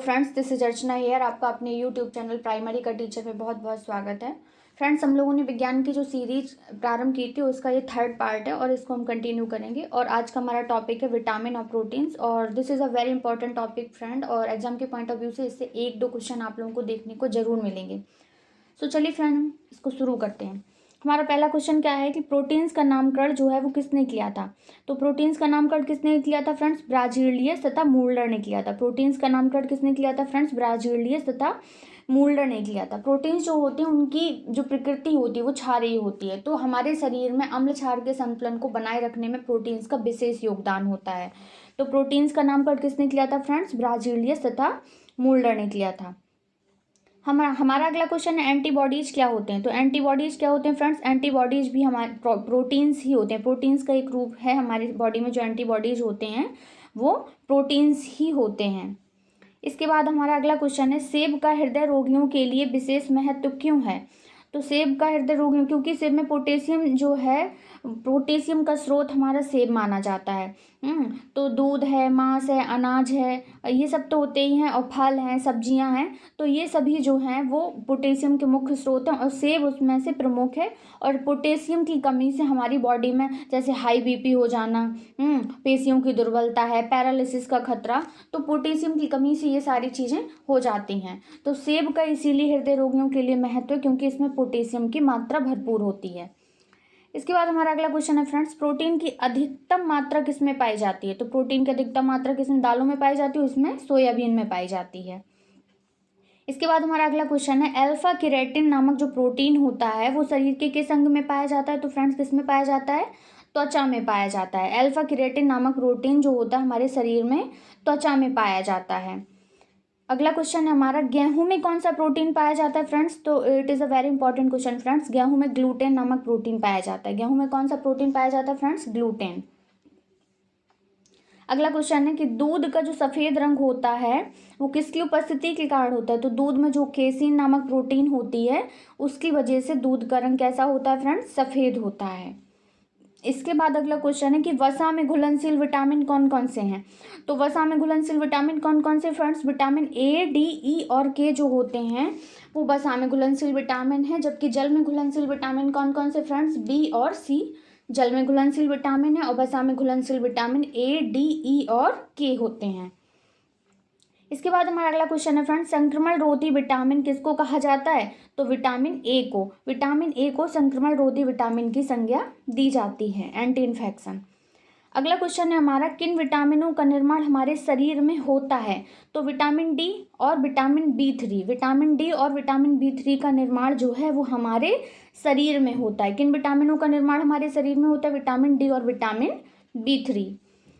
Friends, this is Archana here. आपका अपने YouTube channel primary का टीचर में बहुत बहुत स्वागत है। फ्रेंड्स, हम लोगों ने विज्ञान की जो सीरीज प्रारंभ की थी उसका ये थर्ड पार्ट है और इसको हम कंटिन्यू करेंगे। और आज का हमारा टॉपिक है विटामिन और प्रोटीन्स, और this is a very important topic friend, और एग्जाम के पॉइंट ऑफ व्यू से इससे एक दो क्वेश्चन आप लोगों को देखने को जरूर मिलेंगे। सो चलिए फ्रेंड, हम इसको शुरू करते हैं। हमारा पहला क्वेश्चन क्या है कि प्रोटीन्स का नामकरण जो है वो किसने किया था। तो प्रोटीन्स का नामकरण किसने किया था फ्रेंड्स? ब्राजीलियस तथा मूल्डर ने किया था। प्रोटीन्स का नामकरण किसने किया था फ्रेंड्स? ब्राजीलियस तथा मूल्डर ने किया था। प्रोटीन्स जो होते हैं उनकी जो प्रकृति होती है वो क्षारीय होती है, तो हमारे शरीर में अम्ल क्षार के संतुलन को बनाए रखने में प्रोटीन्स का विशेष योगदान होता है। तो प्रोटीन्स का नामकरण किसने किया था फ्रेंड्स? ब्राजीलियस तथा मूल्डर ने किया था। हमारा अगला क्वेश्चन है एंटीबॉडीज क्या होते हैं। तो एंटीबॉडीज क्या होते हैं फ्रेंड्स? एंटीबॉडीज भी हमारे प्रोटीन्स ही होते हैं। प्रोटीन्स का एक रूप है हमारी बॉडी में। जो एंटीबॉडीज होते हैं वो प्रोटीन्स ही होते हैं। इसके बाद हमारा अगला क्वेश्चन है सेब का हृदय रोगियों के लिए विशेष महत्व क्यों है। तो सेब का हृदय रोगियों, क्योंकि सेब में पोटेशियम जो है, पोटेशियम का स्रोत हमारा सेब माना जाता है। तो दूध है, मांस है, अनाज है, ये सब तो होते ही हैं, और फल हैं, सब्जियां हैं, तो ये सभी जो हैं वो पोटेशियम के मुख्य स्रोत हैं और सेब उसमें से प्रमुख है। और पोटेशियम की कमी से हमारी बॉडी में जैसे हाई बीपी हो जाना, पेशियों की दुर्बलता है, पैरालिसिस का खतरा, तो पोटेशियम की कमी से ये सारी चीज़ें हो जाती हैं। तो सेब का इसीलिए हृदय रोगियों के लिए महत्व है क्योंकि इसमें पोटेशियम की मात्रा भरपूर होती है। इसके बाद हमारा अगला क्वेश्चन है फ्रेंड्स प्रोटीन की अधिकतम मात्रा किसमें पाई जाती है। तो प्रोटीन की अधिकतम मात्रा किसमें? दालों में पाई जाती है, उसमें सोयाबीन में पाई जाती है। इसके बाद हमारा अगला क्वेश्चन है अल्फा केराटिन नामक जो प्रोटीन होता है वो शरीर के किस अंग में पाया जाता है। तो फ्रेंड्स किस में पाया जाता है? त्वचा में पाया जाता है। अल्फा केराटिन नामक प्रोटीन जो होता है हमारे शरीर में त्वचा में पाया जाता है। अगला क्वेश्चन है हमारा गेहूं में कौन सा प्रोटीन पाया जाता है फ्रेंड्स। तो it is a very important question friends. गेहूं में ग्लूटेन नामक प्रोटीन पाया जाता है। गेहूं में कौन सा प्रोटीन पाया जाता है फ्रेंड्स? ग्लूटेन। अगला क्वेश्चन है कि दूध का जो सफ़ेद रंग होता है वो किसकी उपस्थिति के कारण होता है। तो दूध में जो केसीन नामक प्रोटीन होती है उसकी वजह से दूध का रंग कैसा होता है फ्रेंड्स? सफ़ेद होता है। इसके बाद अगला क्वेश्चन है कि वसा में घुलनशील विटामिन कौन कौन से हैं। तो वसा में घुलनशील विटामिन कौन कौन से फ्रेंड्स? विटामिन ए, डी, ई और के जो होते हैं वो वसा में घुलनशील विटामिन है। जबकि जल में घुलनशील विटामिन कौन कौन से फ्रेंड्स? बी और सी जल में घुलनशील विटामिन है, और वसा में घुलनशील विटामिन ए, डी, ई और के होते हैं। इसके बाद हमारा अगला क्वेश्चन है फ्रेंड्स संक्रमण रोधी विटामिन किसको कहा जाता है। तो विटामिन ए को। विटामिन ए को संक्रमण रोधी विटामिन की संज्ञा दी जाती है, एंटी इन्फेक्शन। अगला क्वेश्चन है हमारा किन विटामिनों का निर्माण हमारे शरीर में होता है। तो विटामिन डी और विटामिन B3। विटामिन डी और विटामिन B3 का निर्माण जो है वो हमारे शरीर में होता है। किन विटामिनों का निर्माण हमारे शरीर में होता है? विटामिन डी और विटामिन B3।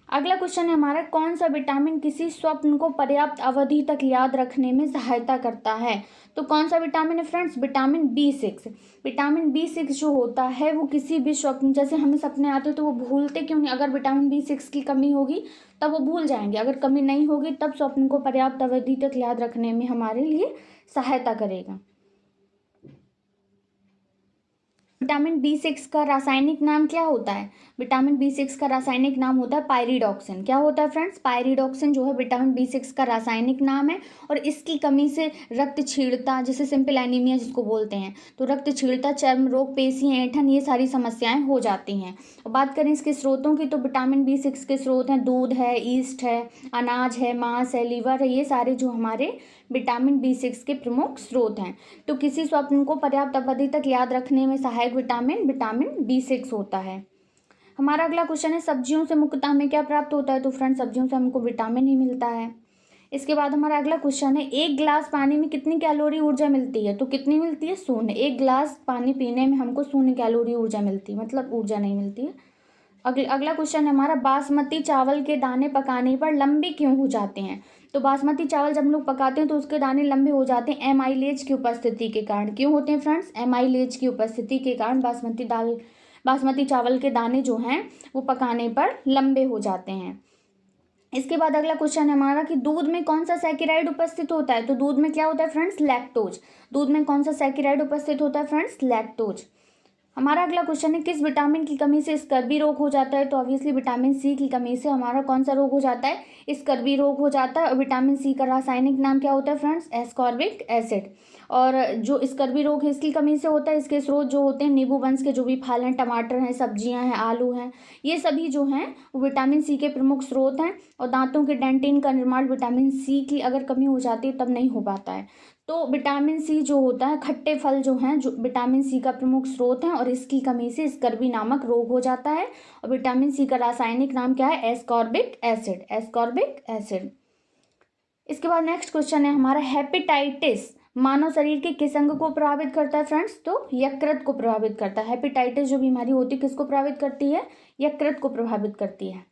अगला क्वेश्चन है हमारा कौन सा विटामिन किसी स्वप्न को पर्याप्त अवधि तक याद रखने में सहायता करता है। तो कौन सा विटामिन है friends? Vitamin B6। Vitamin B6 जो होता है वो किसी भी स्वप्न, जैसे हमें सपने आते हैं तो वो भूलते क्यों नहीं? अगर विटामिन B6 की कमी होगी तब वो भूल जाएंगे, अगर कमी नहीं होगी तब स्वप्न को पर्याप्त अवधि तक याद रखने में हमारे लिए सहायता करेगा। विटामिन B6 का रासायनिक नाम क्या होता है। विटामिन B6 का रासायनिक नाम होता है पायरिडॉक्सिन। क्या होता है फ्रेंड्स? पायरिडॉक्सिन जो है विटामिन B6 का रासायनिक नाम है, और इसकी कमी से रक्त छीड़ता, जैसे सिंपल एनीमिया जिसको बोलते हैं, तो रक्त छीड़ता, चर्म रोग, पेशी ऐंठन, ये सारी समस्याएं हो जाती हैं। और बात करें इसके स्रोतों की तो विटामिन B6 के स्रोत हैं दूध है, ईस्ट है, अनाज है, मांस है, लीवर है, ये सारे जो हमारे विटामिन B6 के प्रमुख स्रोत हैं। तो किसी स्वप्न को पर्याप्त अवधि तक याद रखने में सहायक विटामिन B6 होता है। हमारा अगला क्वेश्चन है सब्जियों से मुख्यतः हमें क्या प्राप्त होता है। तो फ्रेंड्स सब्जियों से हमको विटामिन ही मिलता है। इसके बाद हमारा अगला क्वेश्चन है एक गिलास पानी में कितनी कैलोरी ऊर्जा मिलती है। तो कितनी मिलती है? 0। एक गिलास पानी पीने में हमको 0 कैलोरी ऊर्जा मिलती है, मतलब ऊर्जा नहीं मिलती है। अगला क्वेश्चन है हमारा बासमती चावल के दाने पकाने पर लंबे क्यों हो जाते हैं। तो बासमती चावल जब हम लोग पकाते हैं तो उसके दाने लंबे हो जाते हैं एमाइलेज की उपस्थिति के कारण। क्यों होते हैं फ्रेंड्स? एमाइलेज की उपस्थिति के कारण बासमती चावल के दाने जो हैं वो पकाने पर लंबे हो जाते हैं। इसके बाद अगला क्वेश्चन है हमारा कि दूध में कौन सा सैकेराइड उपस्थित होता है। तो दूध में क्या होता है फ्रेंड्स? लैक्टोज। दूध में कौन सा सैकेराइड उपस्थित होता है फ्रेंड्स? लैक्टोज। हमारा अगला क्वेश्चन है, किस विटामिन की कमी से स्कर्वी रोग हो जाता है? तो ऑब्वियसली विटामिन सी की कमी से हमारा कौन सा रोग हो जाता है? स्कर्वी रोग हो जाता है। और विटामिन सी का रासायनिक नाम क्या होता है फ्रेंड्स? Ascorbic acid. और जो स्कर्वी रोग है इसकी कमी से होता है, इसके स्रोत जो होते हैं नींबू वंश के जो भी फल हैं, टमाटर हैं, सब्जियां हैं, आलू हैं, ये सभी जो हैं वो विटामिन सी के प्रमुख स्रोत हैं। और दांतों के डेंटिन का निर्माण विटामिन सी की अगर कमी हो जाती है तब नहीं हो पाता है। तो विटामिन सी जो होता है, खट्टे फल जो हैं जो विटामिन सी का प्रमुख स्रोत हैं, और इसकी कमी से स्कर्वी नामक रोग हो जाता है। और विटामिन सी का रासायनिक नाम क्या है? Ascorbic acid. Ascorbic acid. इसके बाद नेक्स्ट क्वेश्चन है हमारा, हेपेटाइटिस मानव शरीर के किस अंग को प्रभावित करता है फ्रेंड्स? तो यकृत को प्रभावित करता है। हेपेटाइटिस जो बीमारी होती है किसको प्रभावित करती है? यकृत को प्रभावित करती है।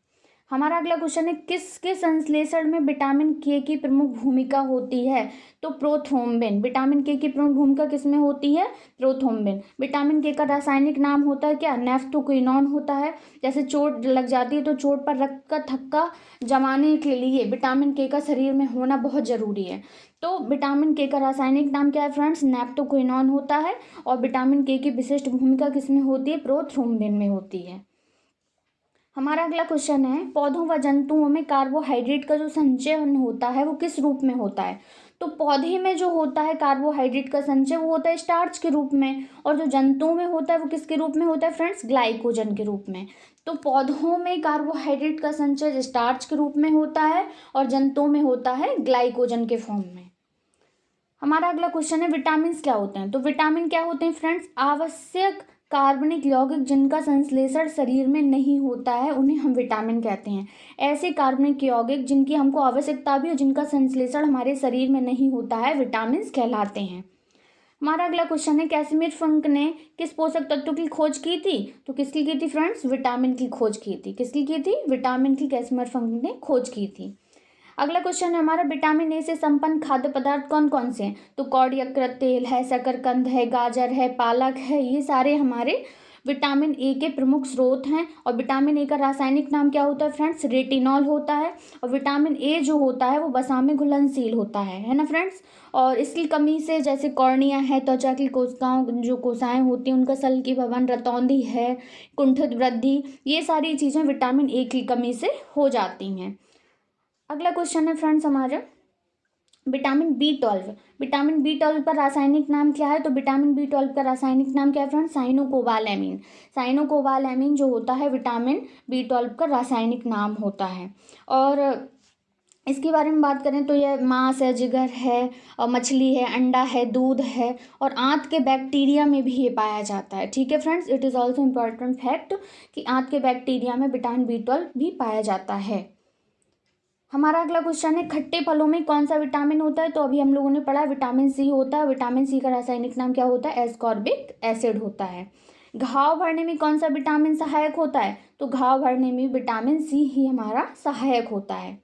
हमारा अगला क्वेश्चन है, किसके संश्लेषण में विटामिन के की प्रमुख भूमिका होती है? तो प्रोथ्रोम्बिन। विटामिन के की प्रमुख भूमिका किसमें होती है? प्रोथ्रोम्बिन। विटामिन के का रासायनिक नाम होता है क्या? नेफ्थोक्विनोन होता है। जैसे चोट लग जाती है तो चोट पर रक्त का थक्का जमाने के लिए विटामिन के का शरीर में होना बहुत जरूरी है। तो विटामिन के का रासायनिक नाम क्या है फ्रेंड्स? नेफ्थोक्विनोन होता है। और विटामिन के की विशिष्ट भूमिका किसमें होती है? प्रोथ्रोम्बिन में होती है। हमारा अगला क्वेश्चन है, पौधों व जंतुओं में कार्बोहाइड्रेट का जो संचयन होता है वो किस रूप में होता है? तो पौधे में जो होता है कार्बोहाइड्रेट का संचय वो होता है स्टार्च के रूप में। और जो जंतुओं में होता है वो किसके रूप में होता है फ्रेंड्स? ग्लाइकोजन के रूप में। तो पौधों में कार्बोहाइड्रेट का संचय स्टार्च के रूप में होता है और जंतुओं में होता है ग्लाइकोजन के फॉर्म में। हमारा अगला क्वेश्चन है, विटामिन क्या होते हैं? तो विटामिन क्या होते हैं फ्रेंड्स? आवश्यक कार्बनिक यौगिक जिनका संश्लेषण शरीर में नहीं होता है उन्हें हम विटामिन कहते हैं। ऐसे कार्बनिक यौगिक जिनकी हमको आवश्यकता भी और जिनका संश्लेषण हमारे शरीर में नहीं होता है विटामिन कहलाते हैं। हमारा अगला क्वेश्चन है, कैसिमिर फ्रंक ने किस पोषक तत्व की खोज की थी? तो किसकी की थी फ्रेंड्स? विटामिन की खोज की थी। किसकी की थी? विटामिन की कैसिमिर फ्रंक ने खोज की थी। अगला क्वेश्चन है हमारा, विटामिन ए से संपन्न खाद्य पदार्थ कौन कौन से हैं? तो कौड़ यकृत तेल है, शकरकंद है, गाजर है, पालक है, ये सारे हमारे विटामिन ए के प्रमुख स्रोत हैं। और विटामिन ए का रासायनिक नाम क्या होता है फ्रेंड्स? रेटिनॉल होता है। और विटामिन ए जो होता है वो वसा में घुलनशील होता है ना फ्रेंड्स। और इसकी कमी से जैसे कॉर्निया है, त्वचा की कोशिकाओं जो कोशिकाएं होती हैं उनका सल की भवन, रतौंधी है, कुंठित वृद्धि, ये सारी चीज़ें विटामिन ए की कमी से हो जाती हैं। अगला क्वेश्चन है फ्रेंड्स हमारा, विटामिन बी 12। विटामिन बी 12 का रासायनिक नाम क्या है? तो विटामिन बी 12 का रासायनिक नाम क्या है फ्रेंड्स? साइनोकोबालैमिन। साइनोकोबालैमिन जो होता है विटामिन बी 12 का रासायनिक नाम होता है। और इसके बारे में बात करें तो यह मांस है, जिगर है, और मछली है, अंडा है, दूध है, और आंत के बैक्टीरिया में भी ये पाया जाता है। ठीक है friends, it is also important fact कि आंत के बैक्टीरिया में विटामिन बी 12 भी पाया जाता है। हमारा अगला क्वेश्चन है, खट्टे फलों में कौन सा विटामिन होता है? तो अभी हम लोगों ने पढ़ा विटामिन सी होता है। विटामिन सी का रासायनिक नाम क्या होता है? एस्कॉर्बिक एसिड होता है। घाव भरने में कौन सा विटामिन सहायक होता है? तो घाव भरने में विटामिन सी ही हमारा सहायक होता है।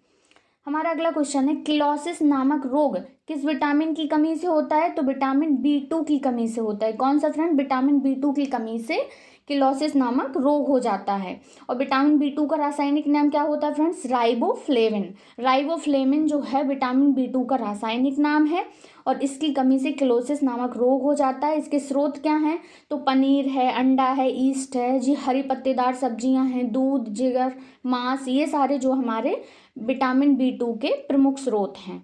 हमारा अगला क्वेश्चन है, किलोसिस नामक रोग किस विटामिन की कमी से होता है? तो विटामिन बी 2 की कमी से होता है। कौन सा फ्रेंड? विटामिन बी 2 की कमी से किलोसिस नामक रोग हो जाता है। और विटामिन बी 2 का रासायनिक नाम क्या होता है फ्रेंड्स? राइबोफ्लेविन। राइबोफ्लेविन जो है विटामिन बी 2 का रासायनिक नाम है। और इसकी कमी से किलोसिस नामक रोग हो जाता है। इसके स्रोत क्या हैं? तो पनीर है, अंडा है, ईस्ट है जी, हरी पत्तेदार सब्जियां हैं, दूध, जिगर, मांस, ये सारे जो हमारे विटामिन बी 2 के प्रमुख स्रोत हैं।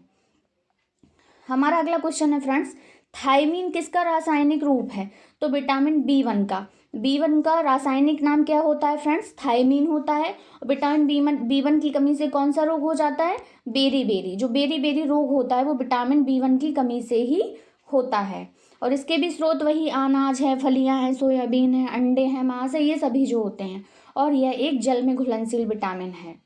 हमारा अगला क्वेश्चन है फ्रेंड्स, थायमीन किसका रासायनिक रूप है? तो विटामिन बी 1 का। बी 1 का रासायनिक नाम क्या होता है फ्रेंड्स? थायमीन होता है। और विटामिन बी 1 की कमी से कौन सा रोग हो जाता है? बेरी जो बेरी रोग होता है वो विटामिन बी 1 की कमी से ही होता है। और इसके भी स्रोत वही अनाज है, फलियां हैं, सोयाबीन है, अंडे हैं, मांस है, ये सभी जो होते हैं। और यह एक जल में घुलनशील विटामिन है।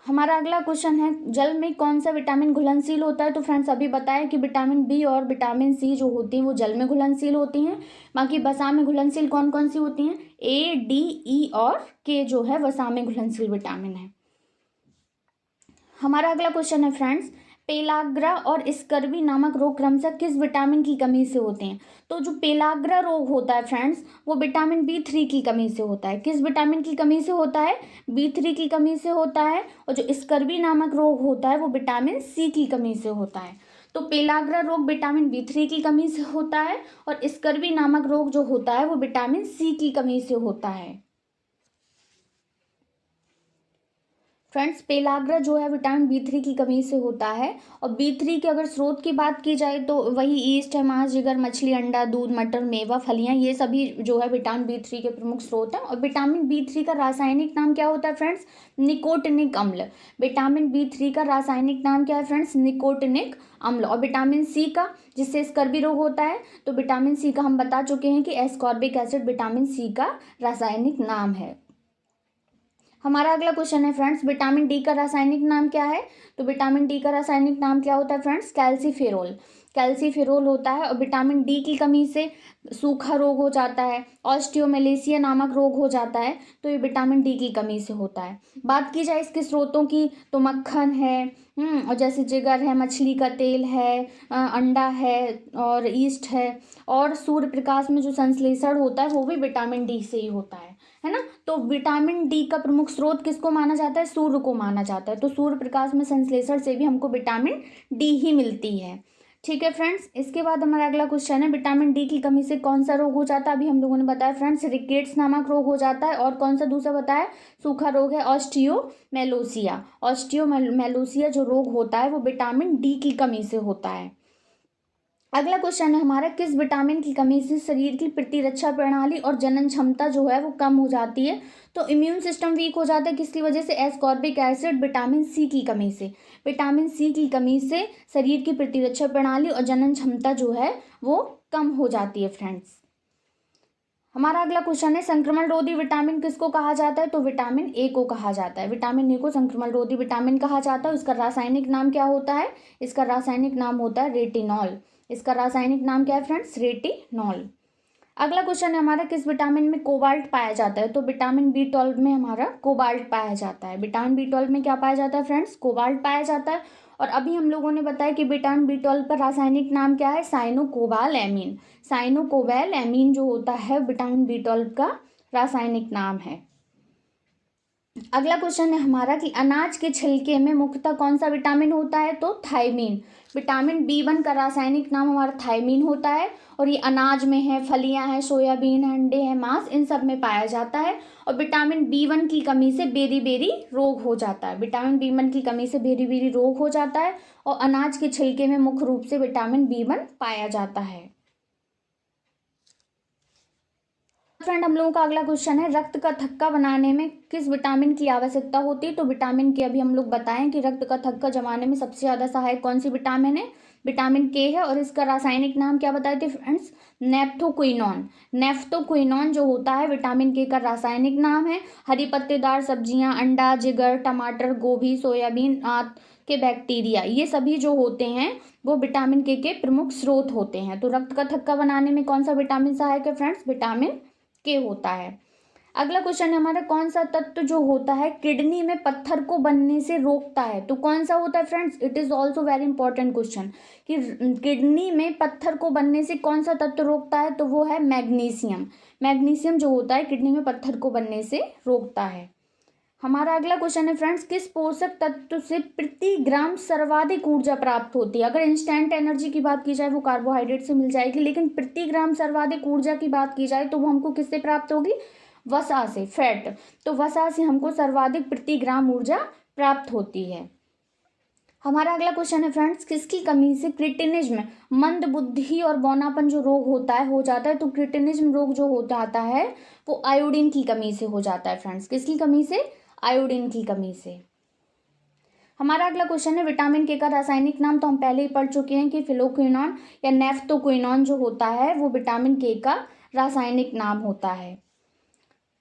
हमारा अगला क्वेश्चन है, जल में कौन सा विटामिन घुलनशील होता है? तो फ्रेंड्स अभी बताया कि विटामिन बी और विटामिन सी जो होती हैं वो जल में घुलनशील होती हैं। बाकी वसा में घुलनशील कौन कौन सी होती हैं? ए, डी, ई और के जो है वसा में घुलनशील विटामिन है। हमारा अगला क्वेश्चन है फ्रेंड्स, पेलाग्रा और स्कर्वी नामक रोग क्रमशः किस विटामिन की कमी से होते हैं? तो जो पेलाग्रा रोग होता है फ्रेंड्स वो विटामिन बी 3 की कमी से होता है। किस विटामिन की कमी से होता है? बी 3 की कमी से होता है। और जो स्कर्वी नामक रोग होता है वो विटामिन सी की कमी से होता है। तो पेलाग्रा रोग विटामिन B3 की कमी से होता है और स्कर्वी नामक रोग जो होता है वो विटामिन C की कमी से होता है। फ्रेंड्स, पेलाग्रा जो है विटामिन B3 की कमी से होता है और B3 के अगर स्रोत की बात की जाए तो वही ईस्ट है, मांस, जिगर, मछली, अंडा, दूध, मटर, मेवा, फलियां, ये सभी जो है विटामिन B3 के प्रमुख स्रोत हैं। और विटामिन B3 का रासायनिक नाम क्या होता है फ्रेंड्स? निकोटिनिक अम्ल। विटामिन B3 का रासायनिक नाम क्या है फ्रेंड्स? निकोटिनिक अम्ल। और विटामिन C का, जिससे स्कर्वी रोग होता है, तो विटामिन C का हम बता चुके हैं कि एस्कॉर्बिक एसिड विटामिन C का रासायनिक नाम है। हमारा अगला क्वेश्चन है फ्रेंड्स, विटामिन डी का रासायनिक नाम क्या है? तो विटामिन डी का रासायनिक नाम क्या होता है फ्रेंड्स? कैल्सीफेरोल। कैल्सीफेरोल होता है और विटामिन डी की कमी से सूखा रोग हो जाता है, ऑस्टियोमेलेसिया नामक रोग हो जाता है, तो ये विटामिन डी की कमी से होता है। बात की जाए इसके स्रोतों की तो मक्खन है, और जैसे जिगर है, मछली का तेल है, अंडा है और ईस्ट है, और सूर्य प्रकाश में जो संश्लेषण होता है वो भी विटामिन डी से ही होता है ना। तो विटामिन डी का प्रमुख स्रोत किसको माना जाता है? सूर्य को माना जाता है। तो सूर्य प्रकाश में संश्लेषण से भी हमको विटामिन डी ही मिलती है। ठीक है फ्रेंड्स, इसके बाद हमारा अगला क्वेश्चन है, विटामिन डी की कमी से कौन सा रोग हो जाता है? अभी हम लोगों ने बताया फ्रेंड्स, रिकेट्स नामक रोग हो जाता है। और कौन सा दूसरा बताया? सूखा रोग है ऑस्टियोमेलोसिया। ऑस्टियोमेलोसिया जो रोग होता है वो विटामिन डी की कमी से होता है। अगला क्वेश्चन है हमारा, किस विटामिन की कमी से शरीर की प्रतिरक्षा प्रणाली और जनन क्षमता जो है वो कम हो जाती है? तो इम्यून सिस्टम वीक हो जाता है, किसकी वजह से? एस्कॉर्बिक एसिड विटामिन सी की कमी से। विटामिन सी की कमी से शरीर की प्रतिरक्षा प्रणाली और जनन क्षमता जो है वो कम हो जाती है फ्रेंड्स। हमारा अगला क्वेश्चन है, संक्रमण रोधी विटामिन किसको कहा जाता है? तो विटामिन ए को कहा जाता है। विटामिन ए को संक्रमण रोधी विटामिन कहा जाता है। इसका रासायनिक नाम क्या होता है? इसका रासायनिक नाम होता है रेटिनॉल। इसका रासायनिक नाम क्या है फ्रेंड्स? रेटिनॉल। अगला क्वेश्चन है हमारा, किस विटामिन में कोबाल्ट पाया जाता है? तो विटामिन B12 में हमारा कोबाल्ट पाया जाता है। विटामिन B12 में क्या पाया जाता है फ्रेंड्स? कोबाल्ट पाया जाता है। और अभी हम लोगों ने बताया कि विटामिन B12 का रासायनिक नाम क्या है? साइनोकोबालैमिन। साइनोकोबालैमिन जो होता है विटामिन B12 का रासायनिक नाम है। अगला क्वेश्चन है हमारा कि अनाज के छिलके में मुख्यतः कौन सा विटामिन होता है? तो थायमीन। विटामिन B1 का रासायनिक नाम हमारा थायमीन होता है और ये अनाज में है, फलियां हैं, सोयाबीन है, अंडे हैं, मांस, इन सब में पाया जाता है। और विटामिन B1 की कमी से बेरी-बेरी रोग हो जाता है। विटामिन B1 की कमी से बेरी-बेरी रोग हो जाता है और अनाज के छिलके में मुख्य रूप से विटामिन B1 पाया जाता है। फ्रेंड, हम लोगों का अगला क्वेश्चन है, रक्त का थक्का बनाने में किस विटामिन की आवश्यकता होती है? तो विटामिन के अभी हम लोग बताएं कि रक्त का थक्का जमाने में सबसे ज़्यादा सहायक कौन सी विटामिन है? विटामिन के है। और इसका रासायनिक नाम क्या बताए थे फ्रेंड्स? नेफ्थोक्विनोन। नेफ्थोक्विनोन जो होता है विटामिन के का रासायनिक नाम है। हरी पत्तेदार सब्जियां, अंडा, जिगर, टमाटर, गोभी, सोयाबीन आदि के बैक्टीरिया, ये सभी जो होते हैं वो विटामिन के प्रमुख स्रोत होते हैं। तो रक्त का थक्का बनाने में कौन सा विटामिन सहायक है फ्रेंड्स? विटामिन के होता है। अगला क्वेश्चन है हमारा, कौन सा तत्व जो होता है किडनी में पत्थर को बनने से रोकता है? तो कौन सा होता है friends? It is also very important question कि किडनी में पत्थर को बनने से कौन सा तत्व रोकता है? तो वो है मैग्नीशियम। मैग्नीशियम जो होता है किडनी में पत्थर को बनने से रोकता है। हमारा अगला क्वेश्चन है फ्रेंड्स, किस पोषक तत्व से प्रति ग्राम सर्वाधिक ऊर्जा प्राप्त होती है? अगर इंस्टेंट एनर्जी की बात की जाए वो कार्बोहाइड्रेट से मिल जाएगी, लेकिन प्रति ग्राम सर्वाधिक ऊर्जा की बात की जाए तो वो हमको किससे प्राप्त होगी? वसा से, फैट। तो वसा से हमको सर्वाधिक प्रति ग्राम ऊर्जा प्राप्त होती है। हमारा अगला क्वेश्चन है फ्रेंड्स, किसकी कमी से क्रिटिनिज्म, मंद बुद्धि और बौनापन जो रोग होता है हो जाता है? तो क्रिटिनिज्म रोग जो हो जाता है वो आयोडीन की कमी से हो जाता है फ्रेंड्स। किसकी कमी से? आयोडीन की कमी से। हमारा अगला क्वेश्चन है, विटामिन के का रासायनिक नाम तो हम पहले ही पढ़ चुके हैं कि फिलोक्विनोन या नेफ्थोक्विनोन जो होता है वो विटामिन के का रासायनिक नाम होता है।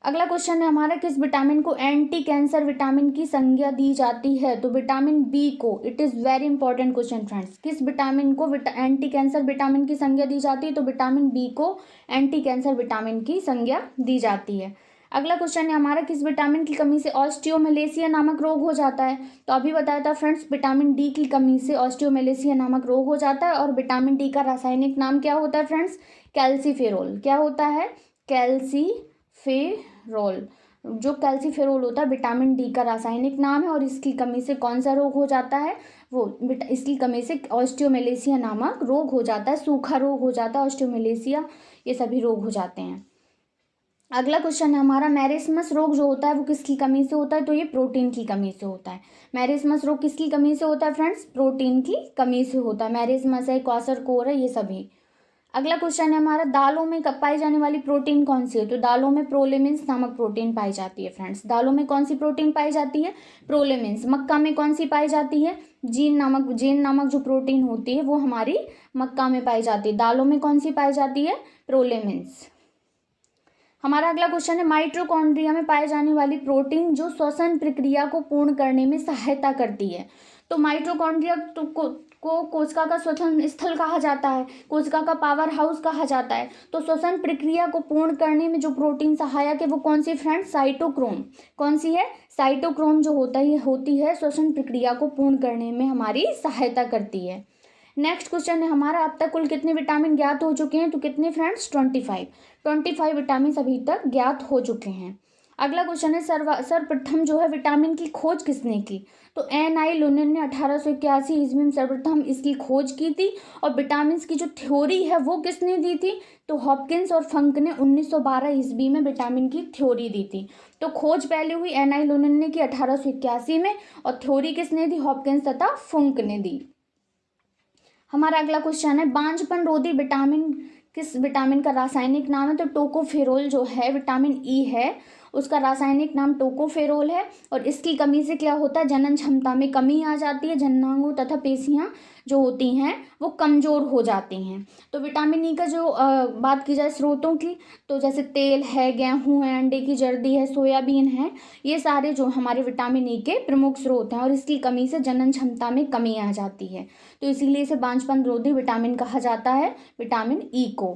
अगला क्वेश्चन है हमारा, किस विटामिन को एंटी कैंसर विटामिन की संज्ञा दी जाती है? तो विटामिन बी को। It is very important question friends, किस विटामिन को एंटी कैंसर विटामिन की संज्ञा दी जाती है? तो विटामिन बी को एंटी कैंसर विटामिन की संज्ञा दी जाती है। अगला क्वेश्चन है हमारा, किस विटामिन की कमी से ऑस्टियोमेलेसिया नामक रोग हो जाता है? तो अभी बताया था फ्रेंड्स, विटामिन डी की कमी से ऑस्टियोमेलेसिया नामक रोग हो जाता है। और विटामिन डी का रासायनिक नाम क्या होता है फ्रेंड्स? कैल्सीफेरोल। क्या होता है? कैल्सीफेरोल। जो कैल्सीफेरोल होता है विटामिन डी का रासायनिक नाम है, और इसकी कमी से कौन सा रोग हो जाता है, इसकी कमी से ऑस्टियोमेलेसिया नामक रोग हो जाता है, सूखा रोग हो जाता है, ऑस्टियोमेलेसिया, ये सभी रोग हो जाते हैं। अगला क्वेश्चन है हमारा, मैरिस्मस रोग जो होता है वो किसकी कमी से होता है, तो ये प्रोटीन की कमी से होता है। मैरिस्मस रोग किसकी कमी से होता है फ्रेंड्स, प्रोटीन की कमी से होता है। मैरिस्मस है, क्वासरकोर है, ये सभी। अगला क्वेश्चन है हमारा, दालों में पाई जाने वाली प्रोटीन कौन सी है, तो दालों में प्रोलेमिन्स नामक प्रोटीन पाई जाती है फ्रेंड्स। दालों में कौन सी प्रोटीन पाई जाती है, प्रोलेमिन्स। मक्का में कौन सी पाई जाती है, जेन नामक जो प्रोटीन होती है वो हमारी मक्का में पाई जाती है। दालों में कौन सी पाई जाती है, प्रोलेमिन्स। हमारा अगला क्वेश्चन है, माइटोकॉन्ड्रिया में पाए जाने वाली प्रोटीन जो श्वसन प्रक्रिया को पूर्ण करने में सहायता करती है। तो माइटोकॉन्ड्रिया को कोशिका का श्वसन स्थल कहा जाता है, कोशिका का पावर हाउस कहा जाता है। तो श्वसन प्रक्रिया को पूर्ण करने में जो प्रोटीन सहायक है वो कौन सी फ्रेंड्स, साइटोक्रोम। कौन सी है, साइटोक्रोम जो होती है श्वसन प्रक्रिया को पूर्ण करने में हमारी सहायता करती है। नेक्स्ट क्वेश्चन है हमारा, अब तक कुल कितने विटामिन ज्ञात हो चुके हैं, तो कितने फ्रेंड्स, 25 विटामिन अभी तक ज्ञात हो चुके हैं। अगला क्वेश्चन है, सर्वप्रथम जो है विटामिन की खोज किसने की, तो एन.आई. लुनेन ने 1881 ईस्वी में सर्वप्रथम इसकी खोज की थी। और विटामिन की जो थ्योरी है वो किसने दी थी, तो हॉपकिंस और फंक ने 1912 ईस्वी में विटामिन की थ्योरी दी थी। तो खोज पहले हुई एन.आई. लुनेन ने की 1881 में, और थ्योरी किसने दी, हॉपकिंस तथा फंक ने दी। हमारा अगला क्वेश्चन है, बांझपन रोधी विटामिन किस विटामिन का रासायनिक नाम है, तो टोकोफेरोल जो है विटामिन ई है, उसका रासायनिक नाम टोकोफेरोल है। और इसकी कमी से क्या होता है, जनन क्षमता में कमी आ जाती है, जननांगों तथा पेशियां जो होती हैं वो कमज़ोर हो जाती हैं। तो विटामिन ई का जो बात की जाए स्रोतों की, तो जैसे तेल है, गेहूँ है, अंडे की जर्दी है, सोयाबीन है, ये सारे जो हमारे विटामिन ई के प्रमुख स्रोत हैं। और इसकी कमी से जनन क्षमता में कमी आ जाती है, तो इसीलिए इसे बांझपन रोधी विटामिन कहा जाता है, विटामिन ई को।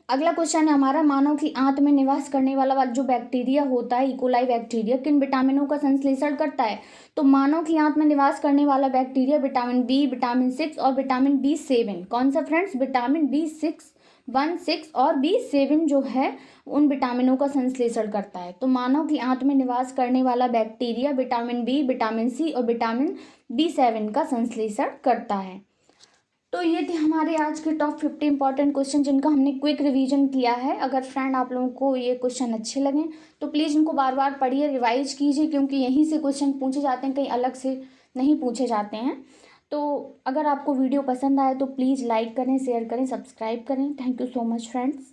अगला क्वेश्चन है हमारा, मानव की आंत में निवास करने वाला जो बैक्टीरिया होता है, इकोलाई बैक्टीरिया, किन विटामिनों का संश्लेषण करता है, तो मानव की आंत में निवास करने वाला बैक्टीरिया विटामिन बी, विटामिन 6 और विटामिन B7। कौन सा फ्रेंड्स, विटामिन B6 और B7 जो है उन विटामिनों का संश्लेषण करता है। तो मानव की आंत में निवास करने वाला bacteria vitamin B, vitamin C और विटामिन B7 का संश्लेषण करता है। तो ये थे हमारे आज के टॉप 50 इंपॉर्टेंट क्वेश्चन जिनका हमने क्विक रिवीजन किया है। अगर फ्रेंड आप लोगों को ये क्वेश्चन अच्छे लगें तो प्लीज़ इनको बार बार पढ़िए, रिवाइज कीजिए, क्योंकि यहीं से क्वेश्चन पूछे जाते हैं, कहीं अलग से नहीं पूछे जाते हैं। तो अगर आपको वीडियो पसंद आए तो प्लीज़ लाइक करें, शेयर करें, सब्सक्राइब करें। Thank you so much friends.